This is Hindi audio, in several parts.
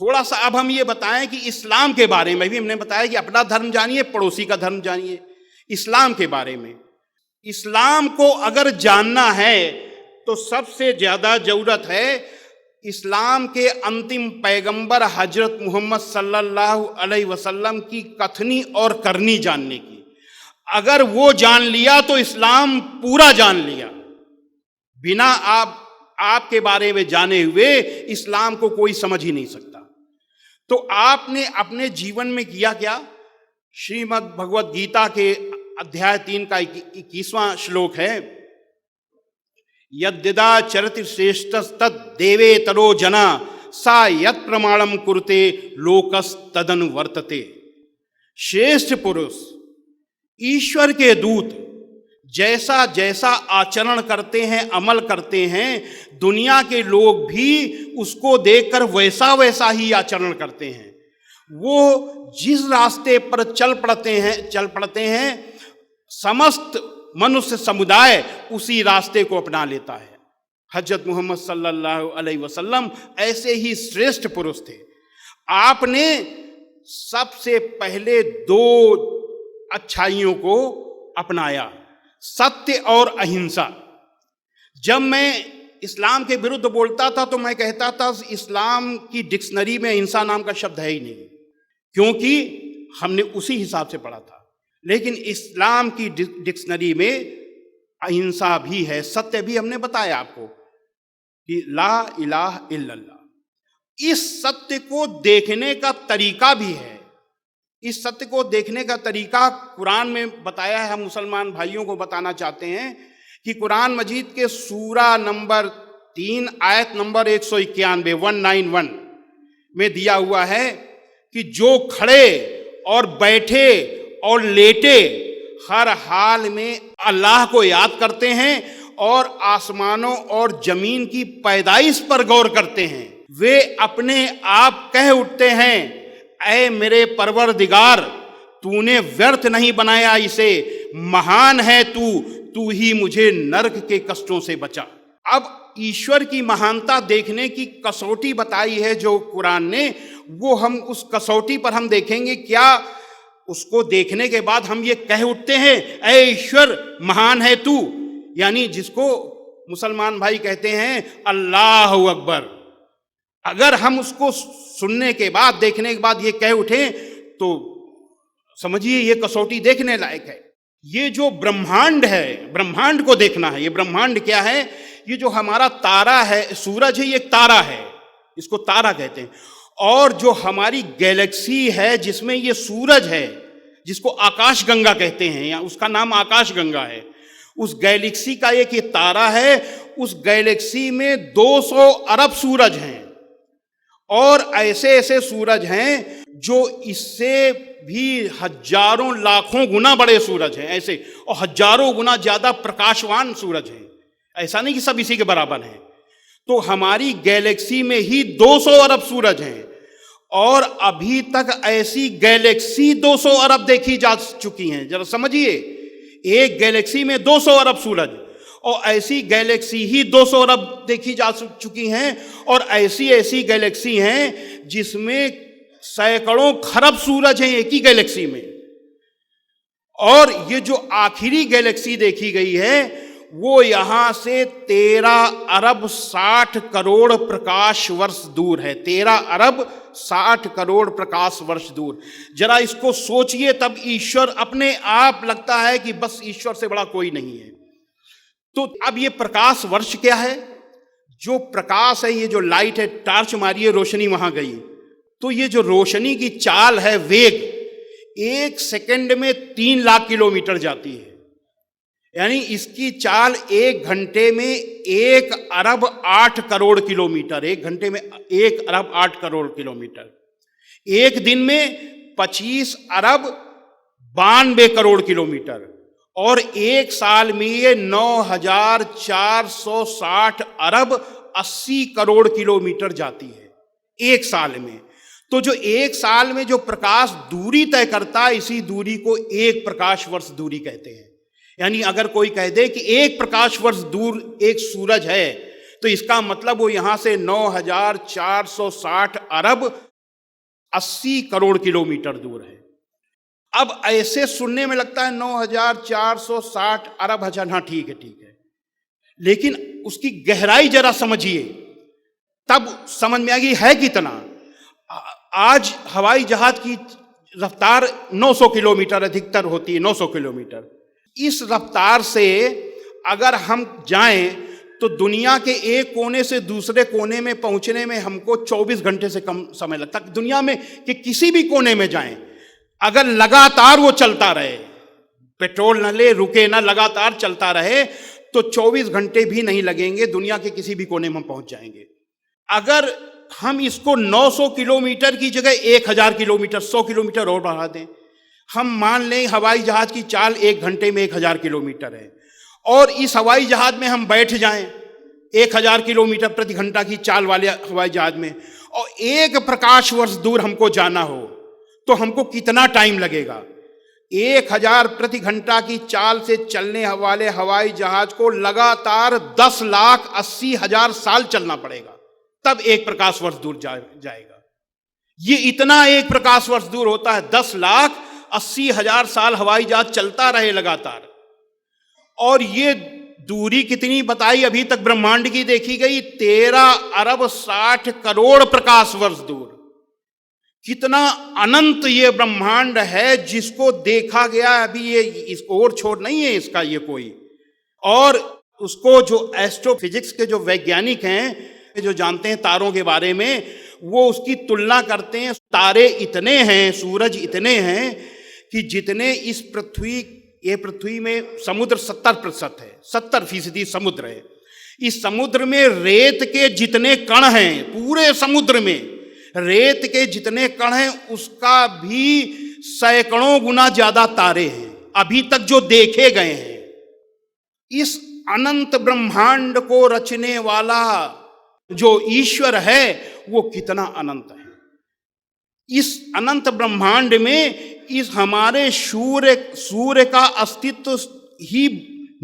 थोड़ा सा अब हम ये बताएं कि इस्लाम के बारे में भी हमने बताया कि अपना धर्म जानिए, पड़ोसी का धर्म जानिए। इस्लाम के बारे में, इस्लाम को अगर जानना है तो सबसे ज्यादा जरूरत है इस्लाम के अंतिम पैगंबर हजरत मोहम्मद सल्लल्लाहु अलैहि वसल्लम की कथनी और करनी जानने की। अगर वो जान लिया तो इस्लाम पूरा जान लिया। बिना आपके बारे में जाने हुए इस्लाम को कोई समझ ही नहीं सकता। तो आपने अपने जीवन में किया क्या? श्रीमद् भगवद गीता के अध्याय 3 का 21वां श्लोक है, यद्यदा चरति श्रेष्ठस्तद देवे तरो जना सा यत् प्रमाणम कुरुते लोकस तदनु वर्तते। श्रेष्ठ पुरुष, ईश्वर के दूत जैसा जैसा आचरण करते हैं, अमल करते हैं, दुनिया के लोग भी उसको देखकर वैसा वैसा ही आचरण करते हैं। वो जिस रास्ते पर चल पड़ते हैं समस्त मनुष्य समुदाय उसी रास्ते को अपना लेता है। हजरत मोहम्मद सल्लल्लाहु अलैहि वसल्लम ऐसे ही श्रेष्ठ पुरुष थे। आपने सबसे पहले 2 अच्छाइयों को अपनाया, सत्य और अहिंसा। जब मैं इस्लाम के विरुद्ध बोलता था तो मैं कहता था इस्लाम की डिक्शनरी में अहिंसा नाम का शब्द है ही नहीं, क्योंकि हमने उसी हिसाब से पढ़ा था। लेकिन इस्लाम की डिक्शनरी में अहिंसा भी है, सत्य भी। हमने बताया आपको कि ला इलाहा इल्लल्लाह। इस सत्य को देखने का तरीका भी है। इस सत्य को देखने का तरीका कुरान में बताया है। हम मुसलमान भाइयों को बताना चाहते हैं कि कुरान मजीद के सूरा नंबर 3 आयत नंबर 191 में दिया हुआ है कि जो खड़े और बैठे और लेटे हर हाल में अल्लाह को याद करते हैं और आसमानों और जमीन की पैदाइश पर गौर करते हैं, वे अपने आप कह उठते हैं, ऐ मेरे परवरदिगार, तूने व्यर्थ नहीं बनाया इसे, महान है तू ही मुझे नरक के कष्टों से बचा। अब ईश्वर की महानता देखने की कसौटी बताई है जो कुरान ने, वो हम उस कसौटी पर हम देखेंगे। क्या उसको देखने के बाद हम ये कह उठते हैं, ऐ ईश्वर महान है तू, यानी जिसको मुसलमान भाई कहते हैं अल्लाह अकबर। अगर हम उसको सुनने के बाद, देखने के बाद ये कह उठे तो समझिए ये कसौटी देखने लायक है। ये जो ब्रह्मांड है, ब्रह्मांड को देखना है। ये ब्रह्मांड क्या है? ये जो हमारा तारा है, सूरज है, ये तारा है, इसको तारा कहते हैं। और जो हमारी गैलेक्सी है जिसमें ये सूरज है, जिसको आकाश गंगा कहते हैं, या उसका नाम आकाश गंगा है, उस गैलेक्सी का एक ये तारा है। उस गैलेक्सी में 200 अरब सूरज हैं और ऐसे ऐसे सूरज हैं जो इससे भी हजारों लाखों गुना बड़े सूरज हैं, ऐसे, और हजारों गुना ज्यादा प्रकाशवान सूरज हैं। ऐसा नहीं कि सब इसी के बराबर हैं। तो हमारी गैलेक्सी में ही 200 अरब सूरज हैं और अभी तक ऐसी गैलेक्सी 200 अरब देखी जा चुकी हैं। जरा समझिए, एक गैलेक्सी में 200 अरब सूरज, और ऐसी गैलेक्सी ही 200 अरब देखी जा चुकी हैं। और ऐसी ऐसी गैलेक्सी हैं जिसमें सैकड़ों खरब सूरज हैं एक ही गैलेक्सी में। और ये जो आखिरी गैलेक्सी देखी गई है वो यहां से 13 अरब 60 करोड़ प्रकाश वर्ष दूर है। 13 अरब 60 करोड़ प्रकाश वर्ष दूर। जरा इसको सोचिए, तब ईश्वर अपने आप लगता है कि बस ईश्वर से बड़ा कोई नहीं है। तो अब ये प्रकाश वर्ष क्या है? जो प्रकाश है, ये जो लाइट है, टार्च मारिए, रोशनी वहां गई, तो ये जो रोशनी की चाल है, वेग, 1 सेकंड में 3 लाख किलोमीटर जाती है। यानी इसकी चाल 1 घंटे में 1 अरब 8 करोड़ किलोमीटर, 1 घंटे में 1 अरब 8 करोड़ किलोमीटर। एक दिन में 25 अरब 92 करोड़ किलोमीटर, और एक साल में ये 9460 अरब 80 करोड़ किलोमीटर जाती है एक साल में। तो जो एक साल में जो प्रकाश दूरी तय करता है, इसी दूरी को 1 प्रकाश वर्ष दूरी कहते हैं। यानी अगर कोई कह दे कि 1 प्रकाश वर्ष दूर एक सूरज है, तो इसका मतलब वो यहां से 9460 अरब 80 करोड़ किलोमीटर दूर है। अब ऐसे सुनने में लगता है 9,460 अरब हजार, हाँ ठीक है, लेकिन उसकी गहराई जरा समझिए, तब समझ में आएगी है कितना। आज हवाई जहाज की रफ्तार 900 किलोमीटर अधिकतर होती है, 900 किलोमीटर। इस रफ्तार से अगर हम जाएं तो दुनिया के एक कोने से दूसरे कोने में पहुंचने में हमको 24 घंटे से कम समय लगता है। दुनिया में कि किसी भी कोने में जाएं, अगर लगातार वो चलता रहे, पेट्रोल न ले, रुके ना, लगातार चलता रहे, तो 24 घंटे भी नहीं लगेंगे, दुनिया के किसी भी कोने में हम पहुंच जाएंगे। अगर हम इसको 900 किलोमीटर की जगह 1000 किलोमीटर, 100 किलोमीटर और बढ़ा दें, हम मान लें हवाई जहाज की चाल 1 घंटे में 1000 किलोमीटर है, और इस हवाई जहाज में हम बैठ जाएं 1000 किलोमीटर प्रति घंटा की चाल वाले हवाई जहाज में, और 1 प्रकाश वर्ष दूर हमको जाना हो, तो हमको कितना टाइम लगेगा? 1000 प्रति घंटा की चाल से चलने वाले हवाई जहाज को लगातार 10,80,000 साल चलना पड़ेगा, तब 1 प्रकाश वर्ष दूर जाएगा। ये इतना 1 प्रकाश वर्ष दूर होता है, 10,80,000 साल हवाई जहाज चलता रहे लगातार। और ये दूरी कितनी बताई अभी तक ब्रह्मांड की देखी गई? 13 अरब 60 करोड़ प्रकाश वर्ष दूर। कितना अनंत ये ब्रह्मांड है जिसको देखा गया अभी, ये इसको और छोड़ नहीं है इसका ये कोई। और उसको जो एस्ट्रोफिजिक्स के जो वैज्ञानिक हैं, जो जानते हैं तारों के बारे में, वो उसकी तुलना करते हैं। तारे इतने हैं, सूरज इतने हैं कि जितने इस पृथ्वी में समुद्र 70% है, 70% समुद्र है। इस समुद्र में रेत के जितने कण हैं, पूरे समुद्र में रेत के जितने कण हैं, उसका भी सैकड़ों गुना ज्यादा तारे हैं अभी तक जो देखे गए हैं। इस अनंत ब्रह्मांड को रचने वाला जो ईश्वर है वो कितना अनंत है। इस अनंत ब्रह्मांड में इस हमारे सूर्य का अस्तित्व ही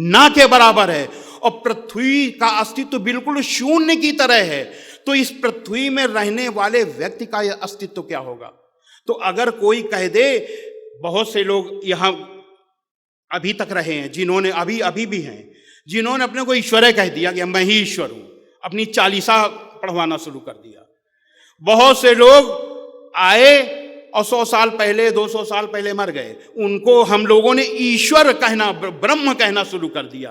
ना के बराबर है, और पृथ्वी का अस्तित्व बिल्कुल शून्य की तरह है। तो इस पृथ्वी में रहने वाले व्यक्ति का यह अस्तित्व क्या होगा? तो अगर कोई कह दे, बहुत से लोग यहां अभी तक रहे हैं जिन्होंने अभी भी हैं, जिन्होंने अपने को ईश्वर कह दिया कि मैं ही ईश्वर हूं, अपनी चालीसा पढ़वाना शुरू कर दिया। बहुत से लोग आए और 100 साल पहले, 200 साल पहले मर गए, उनको हम लोगों ने ईश्वर कहना, ब्रह्म कहना शुरू कर दिया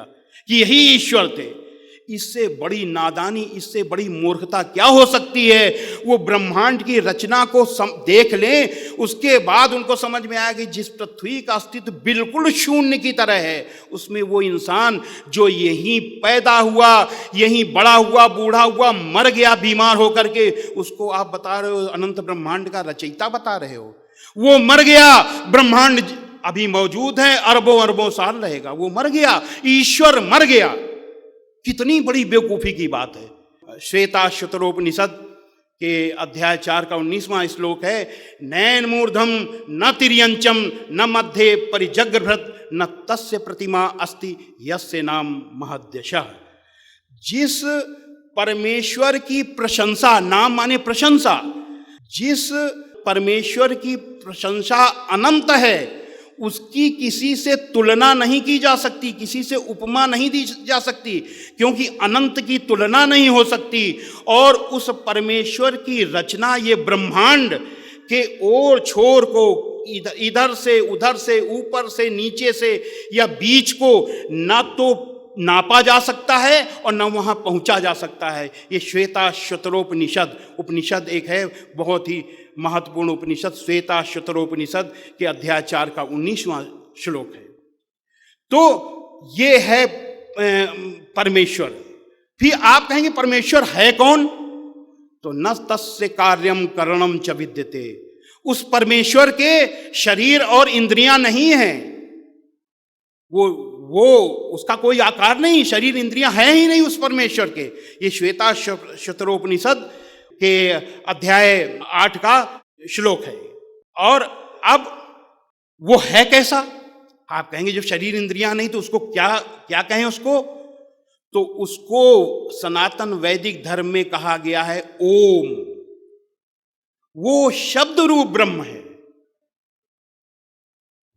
कि यही ईश्वर थे। इससे बड़ी नादानी, इससे बड़ी मूर्खता क्या हो सकती है? वो ब्रह्मांड की रचना को देख लें, उसके बाद उनको समझ में आया कि जिस पृथ्वी का अस्तित्व बिल्कुल शून्य की तरह है, उसमें वो इंसान जो यहीं पैदा हुआ, यहीं बड़ा हुआ, बूढ़ा हुआ, मर गया बीमार होकर के, उसको आप बता रहे हो अनंत ब्रह्मांड का रचयिता बता रहे हो। वो मर गया, ब्रह्मांड अभी मौजूद है, अरबों अरबों साल रहेगा। वो मर गया, ईश्वर मर गया। कितनी बड़ी बेवकूफी की बात है। श्वेताश्वतरोपनिषद के अध्याय 4 का 19वां श्लोक है, नैन मूर्धम न तिर्यंचम न मध्य परिजग्रभृत न तस्य प्रतिमा अस्ति यस्य नाम महद्यशः। जिस परमेश्वर की प्रशंसा, नाम माने प्रशंसा, जिस परमेश्वर की प्रशंसा अनंत है, उसकी किसी से तुलना नहीं की जा सकती, किसी से उपमा नहीं दी जा सकती, क्योंकि अनंत की तुलना नहीं हो सकती। और उस परमेश्वर की रचना, ये ब्रह्मांड के ओर छोर को इधर से उधर से, ऊपर से नीचे से या बीच को ना तो नापा जा सकता है और न वहाँ पहुँचा जा सकता है। ये श्वेताश्वतरोपनिषद उपनिषद एक है, बहुत ही महत्वपूर्ण उपनिषद, श्वेताश्वतरोपनिषद के अध्याय 4 का 19वां श्लोक है। तो ये है परमेश्वर। फिर आप कहेंगे परमेश्वर है कौन? तो न तस्य कार्यम करणम च विद्यते। उस परमेश्वर के शरीर और इंद्रियां नहीं हैं, वो उसका कोई आकार नहीं, शरीर इंद्रियां है ही नहीं उस परमेश्वर के। ये श्वेताश्वतरोपनिषद के अध्याय 8 का श्लोक है। और अब वो है कैसा? आप कहेंगे जब शरीर इंद्रियां नहीं तो उसको क्या कहें उसको? तो उसको सनातन वैदिक धर्म में कहा गया है ओम। वो शब्द रूप ब्रह्म है,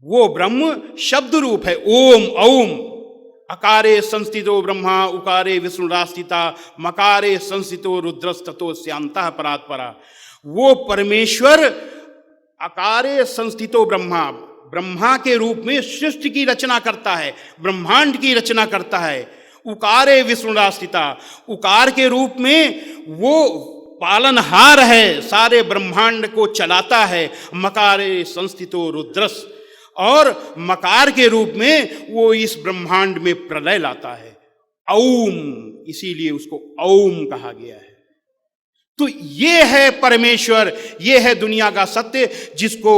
वो ब्रह्म शब्द रूप है। ओम औम, अकारे संस्थितो ब्रह्मा, उकारे विष्णुरास्थिता, मकारे संस्थितो रुद्रस्ततो स्यांतः परात्परा। वो परमेश्वर अकारे संस्थितो ब्रह्मा, ब्रह्मा के रूप में सृष्टि की रचना करता है, ब्रह्मांड की रचना करता है। उकारे विष्णुरास्थिता, उकार के रूप में वो पालनहार है, सारे ब्रह्मांड को चलाता है। मकारे संस्थितो रुद्रस, और मकार के रूप में वो इस ब्रह्मांड में प्रलय लाता है। औम, इसीलिए उसको औम कहा गया है। तो ये है परमेश्वर, ये है दुनिया का सत्य, जिसको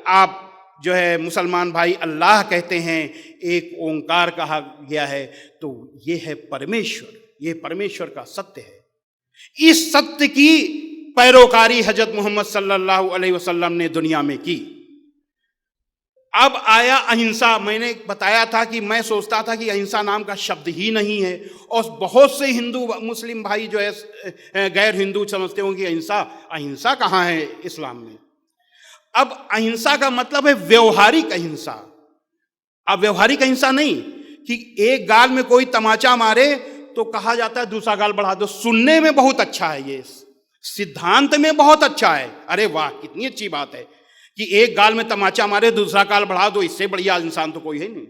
आप जो है मुसलमान भाई अल्लाह कहते हैं, एक ओंकार कहा गया है। तो ये है परमेश्वर, ये परमेश्वर का सत्य है। इस सत्य की पैरोकारी हजरत मोहम्मद सल्लल्लाहु अलैहि वसल्लम ने दुनिया में की। अब आया अहिंसा। मैंने बताया था कि मैं सोचता था कि अहिंसा नाम का शब्द ही नहीं है, और बहुत से हिंदू मुस्लिम भाई जो है गैर हिंदू समझते होंगे अहिंसा, अहिंसा कहाँ है इस्लाम में। अब अहिंसा का मतलब है व्यवहारिक अहिंसा। अब व्यवहारिक अहिंसा नहीं कि एक गाल में कोई तमाचा मारे तो कहा जाता है दूसरा गाल बढ़ा दो। सुनने में बहुत अच्छा है, ये सिद्धांत में बहुत अच्छा है, अरे वाह कितनी अच्छी बात है कि एक गाल में तमाचा मारे दूसरा गाल बढ़ा दो, इससे बढ़िया इंसान तो कोई है नहीं।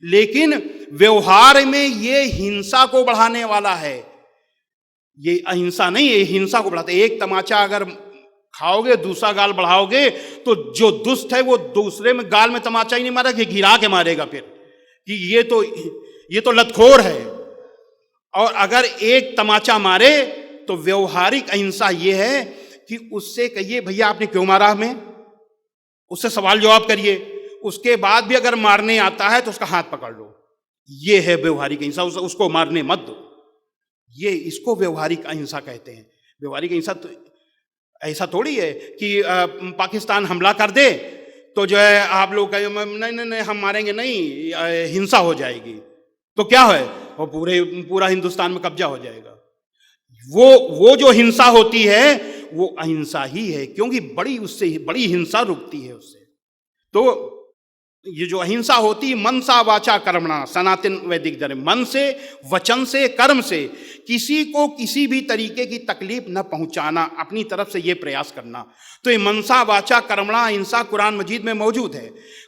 लेकिन व्यवहार में ये हिंसा को बढ़ाने वाला है, ये अहिंसा नहीं, ये हिंसा को बढ़ाता है। एक तमाचा अगर खाओगे दूसरा गाल बढ़ाओगे तो जो दुष्ट है वो दूसरे में गाल में तमाचा ही नहीं मारेगा, कि गिरा के मारेगा फिर कि ये तो लतखोर है। और अगर एक तमाचा मारे तो व्यवहारिक अहिंसा ये है कि उससे कहिए भैया आपने क्यों मारा हमें, उससे सवाल जवाब करिए, उसके बाद भी अगर मारने आता है तो उसका हाथ पकड़ लो। ये है व्यवहारिक अहिंसा, उसको मारने मत दो। ये इसको व्यवहारिक अहिंसा कहते हैं। व्यवहारिक अहिंसा तो ऐसा थोड़ी है कि पाकिस्तान हमला कर दे तो जो है आप लोग कहें नहीं नहीं नहीं हम मारेंगे नहीं, हिंसा हो जाएगी तो क्या है, वो पूरा हिंदुस्तान में कब्जा हो जाएगा। वो जो हिंसा होती है वो अहिंसा ही है, क्योंकि उससे बड़ी हिंसा रुकती है उससे। तो ये जो अहिंसा होती है, मनसा वाचा कर्मणा, सनातन वैदिक धर्म, मन से, वचन से, कर्म से किसी को किसी भी तरीके की तकलीफ न पहुंचाना, अपनी तरफ से ये प्रयास करना। तो ये मनसा वाचा कर्मणा अहिंसा कुरान मजीद में मौजूद है।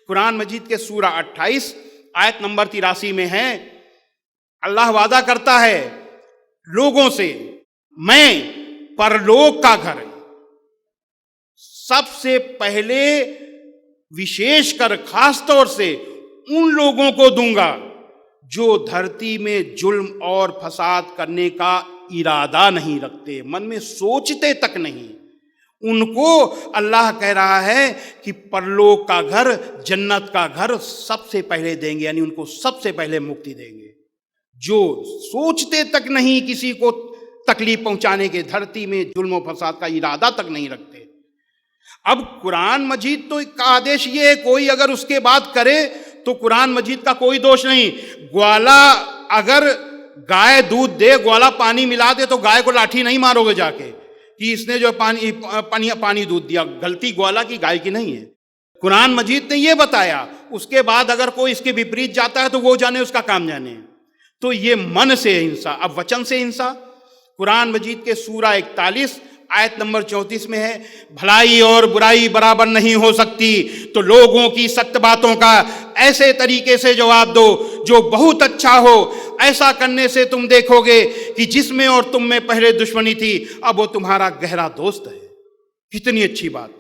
कुरान मजीद के सूरा 28 आयत नंबर 83 में है, अल्लाह वादा करता है लोगों से, मैं परलोक का घर सबसे पहले विशेषकर खास तौर से उन लोगों को दूंगा जो धरती में जुल्म और फसाद करने का इरादा नहीं रखते, मन में सोचते तक नहीं। उनको अल्लाह कह रहा है कि परलोक का घर, जन्नत का घर सबसे पहले देंगे, यानी उनको सबसे पहले मुक्ति देंगे। जो सोचते तक नहीं किसी को तकलीफ पहुंचाने के, धरती में जुल्म और फसाद का इरादा तक नहीं रखते। अब कुरान मजीद तो का आदेश ये है, कोई अगर उसके बाद करे तो कुरान मजीद का कोई दोष नहीं। ग्वाला अगर गाय दूध दे, ग्वाला पानी मिला दे तो गाय को लाठी नहीं मारोगे जाके कि इसने जो पानी दूध दिया। गलती ग्वाला की, गाय की नहीं है। कुरान मजीद ने ये बताया, उसके बाद अगर कोई इसके विपरीत जाता है तो वो जाने, उसका काम जाने। तो ये मन से हिंसा। अब वचन से हिंसा कुरान मजीद के सूरा 41 आयत नंबर 34 में है, भलाई और बुराई बराबर नहीं हो सकती, तो लोगों की सत्य बातों का ऐसे तरीके से जवाब दो जो बहुत अच्छा हो। ऐसा करने से तुम देखोगे कि जिसमें और तुम में पहले दुश्मनी थी अब वो तुम्हारा गहरा दोस्त है। कितनी अच्छी बात।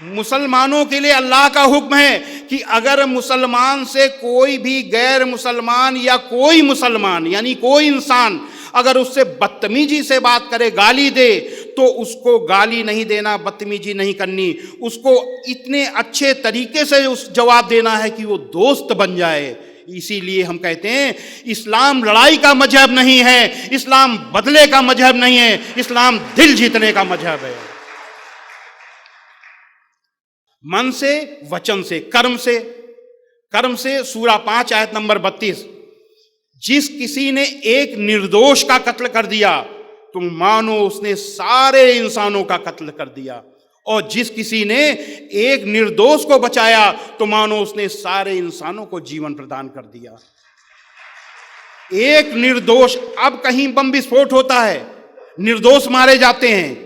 मुसलमानों के लिए अल्लाह का हुक्म है कि अगर मुसलमान से कोई भी गैर मुसलमान या कोई मुसलमान यानी कोई इंसान अगर उससे बदतमीजी से बात करे, गाली दे, तो उसको गाली नहीं देना, बदतमीजी नहीं करनी, उसको इतने अच्छे तरीके से उस जवाब देना है कि वो दोस्त बन जाए। इसीलिए हम कहते हैं इस्लाम लड़ाई का मजहब नहीं है, इस्लाम बदले का मजहब नहीं है, इस्लाम दिल जीतने का मजहब है। मन से, वचन से, कर्म से सूरा 5 आयत नंबर 32, जिस किसी ने एक निर्दोष का कत्ल कर दिया तो मानो उसने सारे इंसानों का कत्ल कर दिया, और जिस किसी ने एक निर्दोष को बचाया तो मानो उसने सारे इंसानों को जीवन प्रदान कर दिया। एक निर्दोष, अब कहीं बम विस्फोट होता है, निर्दोष मारे जाते हैं,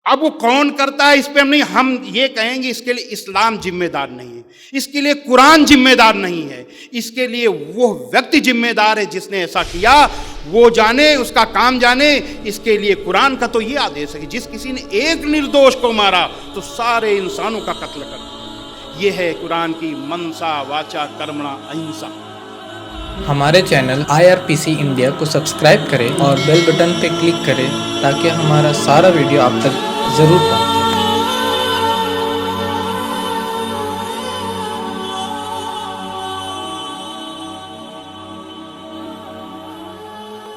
अब वो कौन करता है इस पे हम ये कहेंगे इसके लिए इस्लाम जिम्मेदार नहीं है, इसके लिए कुरान जिम्मेदार नहीं है, इसके लिए वो व्यक्ति जिम्मेदार है जिसने ऐसा किया, वो जाने, उसका काम जाने। इसके लिए कुरान का तो ये आदेश है कि जिस किसी ने एक निर्दोष को मारा तो सारे इंसानों का कत्ल कर दिया। ये है कुरान की मनसा वाचा कर्मणा अहिंसा। हमारे चैनल IRPC इंडिया को सब्सक्राइब करें और बेल बटन पर क्लिक करें ताकि हमारा सारा वीडियो आप तक ज़रूर पहुंचे।